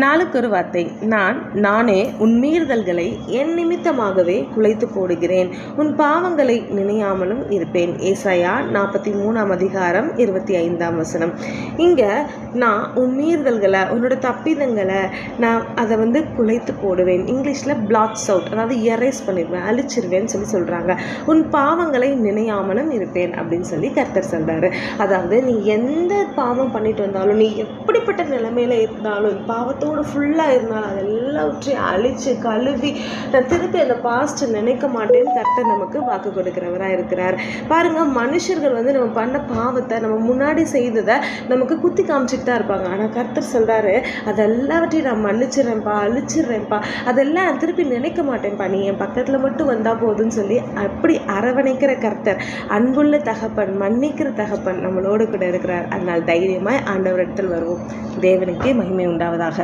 நாளுக்கு ஒரு வார்த்தை. நானே உன் மீறுதல்களை என் நிமித்தமாகவே குலைத்து போடுகிறேன், உன் பாவங்களை நினையாமலும் இருப்பேன். ஏசாயா 43:25. இங்கே நான் உன் மீறுதல்களை, உன்னோட தப்பிதங்களை நான் அதை குலைத்து போடுவேன். இங்கிலீஷில் பிளாட்ஸ் அவுட், அதாவது எரேஸ் பண்ணிடுவேன், அழிச்சிருவேன்னு சொல்கிறாங்க. உன் பாவங்களை நினையாமலும் இருப்பேன் அப்படின்னு சொல்லி கர்த்தர் சொல்கிறாரு. அதாவது நீ எந்த பாவம் பண்ணிட்டு வந்தாலும், நீ எப்படிப்பட்ட நிலைமையில இருந்தாலும், பாவத்தோடு ஃபுல்லாக இருந்தாலும் அதெல்லாவற்றையும் அழித்து கழுவி நான் திருப்பி அந்த பாஸ்ட் நினைக்க மாட்டேன்னு கர்த்தர் நமக்கு வாக்கு கொடுக்கிறவராக இருக்கிறார். பாருங்கள், மனுஷர்கள் நம்ம பண்ண பாவத்தை, நம்ம முன்னாடி செய்ததை நமக்கு குத்தி காமிச்சிட்டு தான் இருப்பாங்க. ஆனால் கர்த்தர் சொல்கிறாரு, அதெல்லாவற்றையும் நான் மன்னிச்சிடுறேன்ப்பா, அழிச்சிடுறேன்ப்பா, அதெல்லாம் நான் திருப்பி நினைக்க மாட்டேன்ப்பா, நீ என் பக்கத்தில் மட்டும் வந்தால் போதுன்னு சொல்லி அப்படி அரவணைக்கிற கர்த்தர், அன்புள்ள தகப்பன், மன்னிக்கிற தகப்பன் நம்மளோடு கூட இருக்கிறார். அதனால் தைரியமாய் ஆண்டவரிடத்தில் வருவோம். தேவனுக்கே மகிமை உண்டாவதாக.